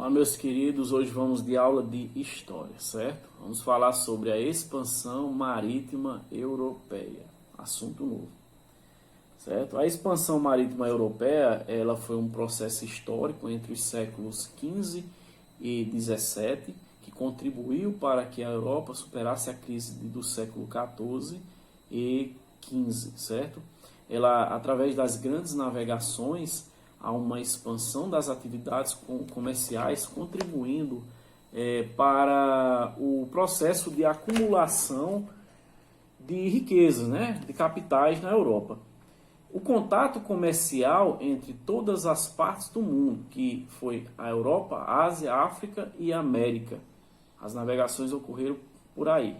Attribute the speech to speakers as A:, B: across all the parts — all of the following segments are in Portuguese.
A: Olá, meus queridos, hoje vamos de aula de História, certo? Vamos falar sobre a expansão marítima europeia, assunto novo, certo? A expansão marítima europeia, ela foi um processo histórico entre os séculos XV e XVII, que contribuiu para que a Europa superasse a crise do século XIV e XV, certo? Ela, através das grandes navegações, há uma expansão das atividades comerciais, contribuindo para o processo de acumulação de riquezas, né, de capitais na Europa. O contato comercial entre todas as partes do mundo, que foi a Europa, a Ásia, a África e a América, as navegações ocorreram por aí,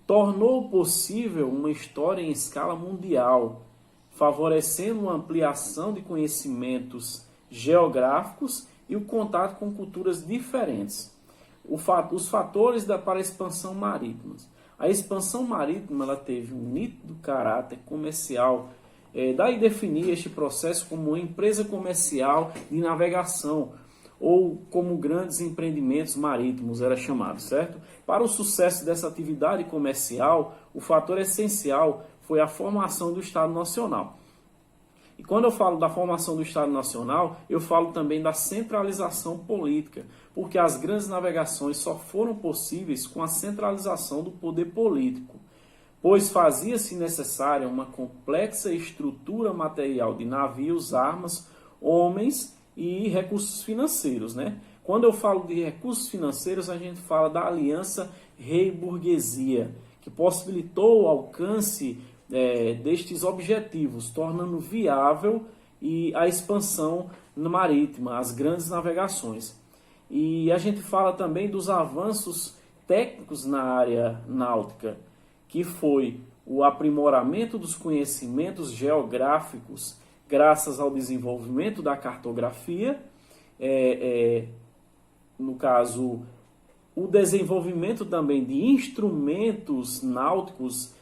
A: tornou possível uma história em escala mundial, favorecendo uma ampliação de conhecimentos geográficos e o contato com culturas diferentes. Os fatores para a expansão marítima. A expansão marítima ela teve um nítido caráter comercial, daí definir este processo como uma empresa comercial de navegação, ou como grandes empreendimentos marítimos era chamado, certo? Para o sucesso dessa atividade comercial, o fator essencial foi a formação do Estado Nacional. E quando eu falo da formação do Estado Nacional, eu falo também da centralização política, porque as grandes navegações só foram possíveis com a centralização do poder político, pois fazia-se necessária uma complexa estrutura material de navios, armas, homens e recursos financeiros, né? Quando eu falo de recursos financeiros, a gente fala da aliança rei-burguesia, que possibilitou o alcance destes objetivos, tornando viável a expansão marítima, as grandes navegações. E a gente fala também dos avanços técnicos na área náutica, que foi o aprimoramento dos conhecimentos geográficos graças ao desenvolvimento da cartografia, no caso, o desenvolvimento também de instrumentos náuticos,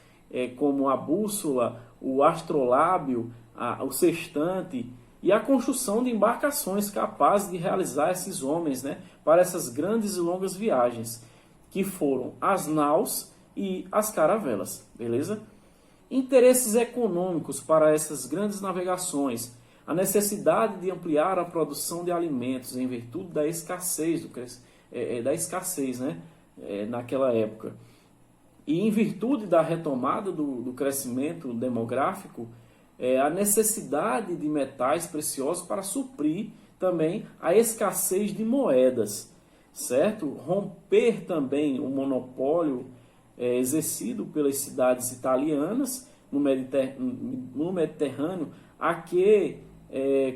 A: como a bússola, o astrolábio, o sextante, e a construção de embarcações capazes de realizar esses homens, né, para essas grandes e longas viagens, que foram as naus e as caravelas, beleza? Interesses econômicos para essas grandes navegações, a necessidade de ampliar a produção de alimentos em virtude da escassez, né, naquela época. E em virtude da retomada do crescimento demográfico, a necessidade de metais preciosos para suprir também a escassez de moedas, certo? Romper também o monopólio exercido pelas cidades italianas no Mediterrâneo, a que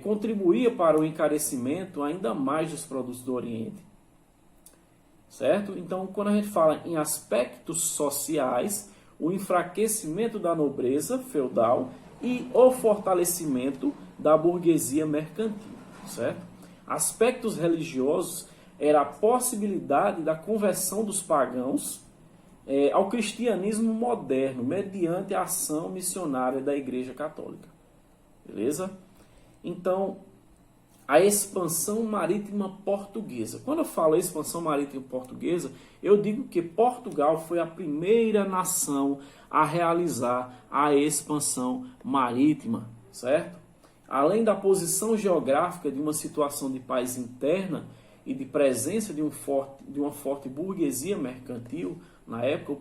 A: contribuía para o encarecimento ainda mais dos produtos do Oriente. Certo? Então, quando a gente fala em aspectos sociais, o enfraquecimento da nobreza feudal e o fortalecimento da burguesia mercantil, certo? Aspectos religiosos era a possibilidade da conversão dos pagãos ao cristianismo moderno, mediante a ação missionária da Igreja Católica. Beleza? Então, a expansão marítima portuguesa. Quando eu falo expansão marítima portuguesa, eu digo que Portugal foi a primeira nação a realizar a expansão marítima, certo? Além da posição geográfica de uma situação de paz interna e de presença de uma forte burguesia mercantil, na época,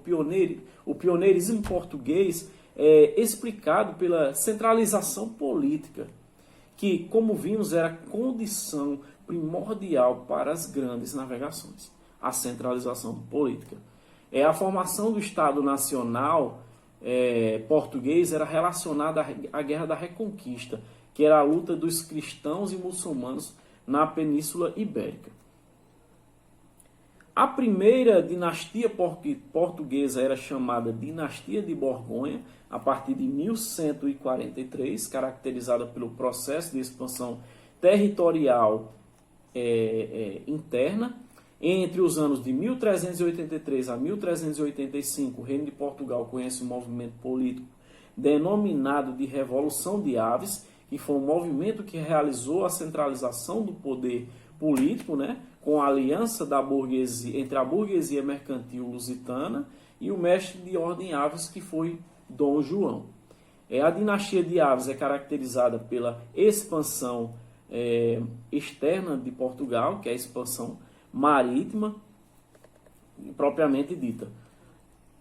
A: o pioneirismo português é explicado pela centralização política, que, como vimos, era condição primordial para as grandes navegações, a centralização política. A formação do Estado Nacional português era relacionada à Guerra da Reconquista, que era a luta dos cristãos e muçulmanos na Península Ibérica. A primeira dinastia portuguesa era chamada Dinastia de Borgonha, a partir de 1143, caracterizada pelo processo de expansão territorial interna. Entre os anos de 1383 a 1385, o Reino de Portugal conhece um movimento político denominado de Revolução de Aves, que foi um movimento que realizou a centralização do poder político, né, com a aliança da burguesia, entre a burguesia mercantil lusitana e o mestre de ordem Aves, que foi Dom João. A dinastia de Aves é caracterizada pela expansão externa de Portugal, que é a expansão marítima, propriamente dita.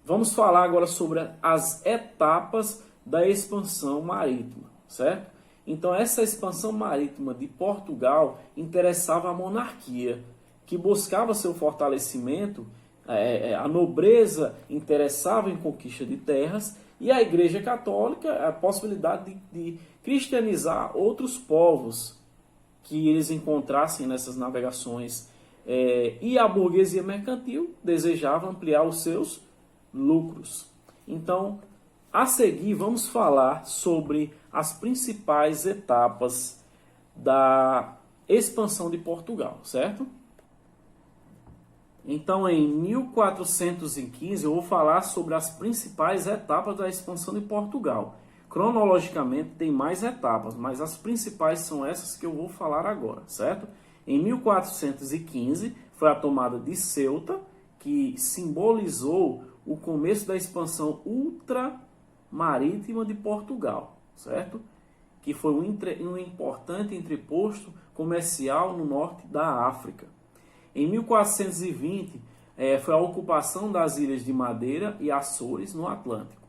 A: Vamos falar agora sobre as etapas da expansão marítima, certo? Então, essa expansão marítima de Portugal interessava a monarquia, que buscava seu fortalecimento, a nobreza interessava em conquista de terras, e a Igreja Católica a possibilidade de cristianizar outros povos que eles encontrassem nessas navegações. E a burguesia mercantil desejava ampliar os seus lucros. Então, a seguir, vamos falar sobre as principais etapas da expansão de Portugal, certo? Então, em 1415, eu vou falar sobre as principais etapas da expansão de Portugal. Cronologicamente, tem mais etapas, mas as principais são essas que eu vou falar agora, certo? Em 1415, foi a tomada de Ceuta, que simbolizou o começo da expansão ultramarítima de Portugal, certo? Que foi um importante entreposto comercial no norte da África. Em 1420, foi a ocupação das Ilhas de Madeira e Açores no Atlântico.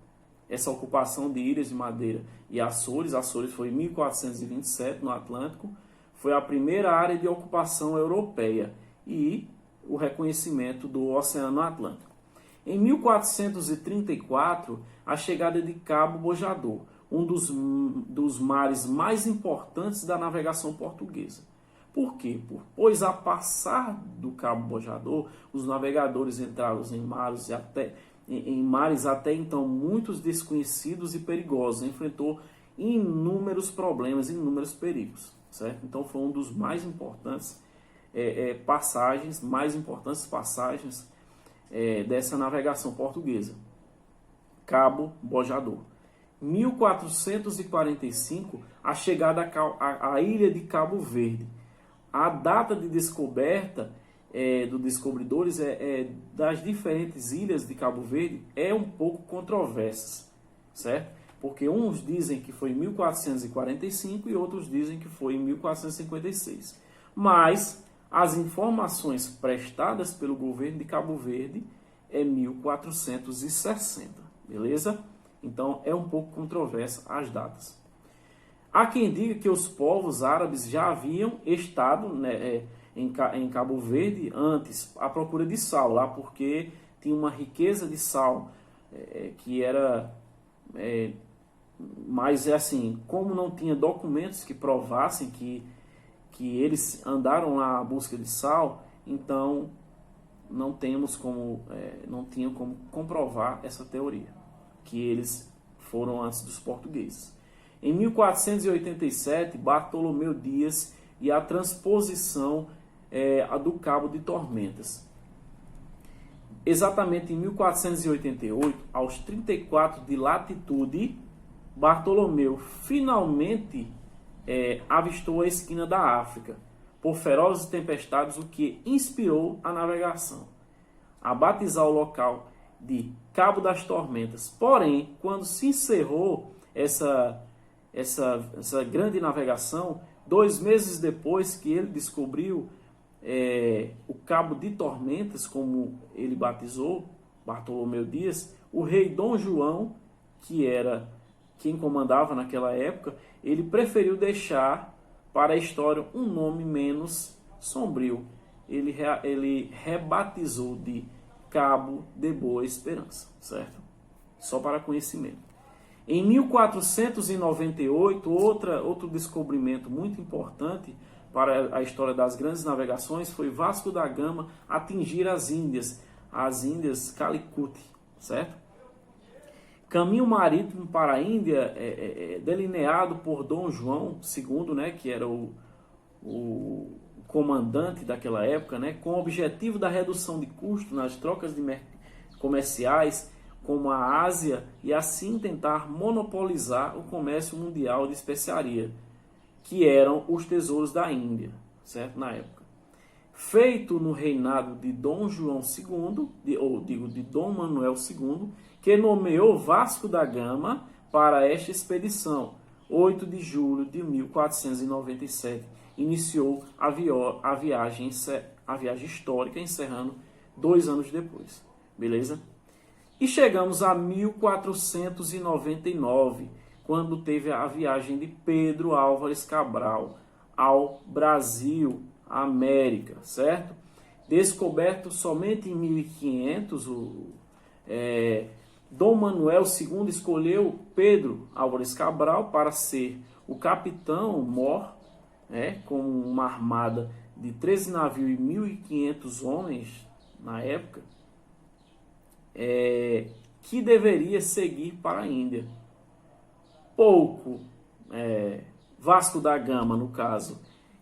A: Essa ocupação de Ilhas de Madeira e Açores foi em 1427 no Atlântico, foi a primeira área de ocupação europeia e o reconhecimento do Oceano Atlântico. Em 1434, a chegada de Cabo Bojador, um dos mares mais importantes da navegação portuguesa. Por quê? Pois a passar do Cabo Bojador, os navegadores entraram em mares até então muitos desconhecidos e perigosos, enfrentou inúmeros problemas, inúmeros perigos, certo? Então foi um dos mais importantes passagens dessa navegação portuguesa. Cabo Bojador. 1445, a chegada à ilha de Cabo Verde. A data de descoberta dos descobridores das diferentes ilhas de Cabo Verde é um pouco controversa, certo? Porque uns dizem que foi em 1445 e outros dizem que foi em 1456. Mas as informações prestadas pelo governo de Cabo Verde é 1460, beleza? Então é um pouco controversa as datas. Há quem diga que os povos árabes já haviam estado, né, em Cabo Verde antes, à procura de sal lá, porque tinha uma riqueza de sal que era... mas assim, como não tinha documentos que provassem que eles andaram lá à busca de sal, então não tinham como comprovar essa teoria, que eles foram antes dos portugueses. Em 1487, Bartolomeu Dias e a transposição do Cabo de Tormentas. Exatamente em 1488, aos 34 de latitude, Bartolomeu finalmente avistou a esquina da África por ferozes tempestades, o que inspirou a navegação, a batizar o local de Cabo das Tormentas. Porém, quando se encerrou essa grande navegação, 2 meses depois que ele descobriu o Cabo de Tormentas, como ele batizou, Bartolomeu Dias, o rei Dom João, que era quem comandava naquela época, ele preferiu deixar para a história um nome menos sombrio. Ele rebatizou de Cabo de Boa Esperança, certo? Só para conhecimento. Em 1498, outro descobrimento muito importante para a história das grandes navegações foi Vasco da Gama atingir as Índias Calicut, certo? Caminho marítimo para a Índia delineado por Dom João II, né, que era o comandante daquela época, né, com o objetivo da redução de custo nas trocas comerciais. como a Ásia e assim tentar monopolizar o comércio mundial de especiaria, que eram os tesouros da Índia, certo? Na época. Feito no reinado de Dom João II, de Dom Manuel II, que nomeou Vasco da Gama para esta expedição. 8 de julho de 1497, iniciou a viagem histórica, encerrando 2 anos depois. Beleza? E chegamos a 1499, quando teve a viagem de Pedro Álvares Cabral ao Brasil, América, certo? Descoberto somente em 1500, Dom Manuel II escolheu Pedro Álvares Cabral para ser o capitão-mor, com uma armada de 13 navios e 1.500 homens na época, que deveria seguir para a Índia. Vasco da Gama, no caso,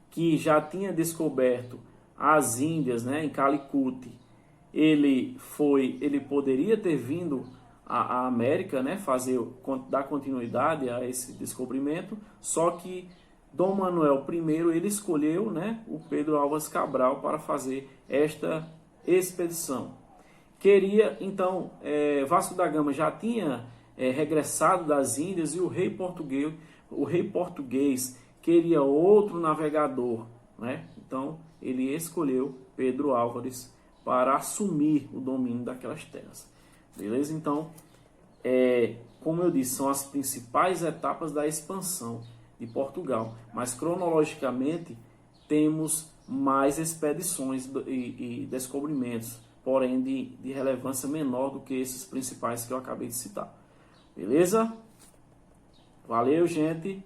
A: que já tinha descoberto as Índias, em Calicut, ele poderia ter vindo à América, dar continuidade a esse descobrimento, só que Dom Manuel I ele escolheu, o Pedro Álvares Cabral para fazer esta expedição. Então, Vasco da Gama já tinha regressado das Índias e o rei português queria outro navegador, Então, ele escolheu Pedro Álvares para assumir o domínio daquelas terras. Beleza? Então, como eu disse, são as principais etapas da expansão de Portugal. Mas, cronologicamente, temos mais expedições e descobrimentos, porém de relevância menor do que esses principais que eu acabei de citar. Beleza? Valeu, gente!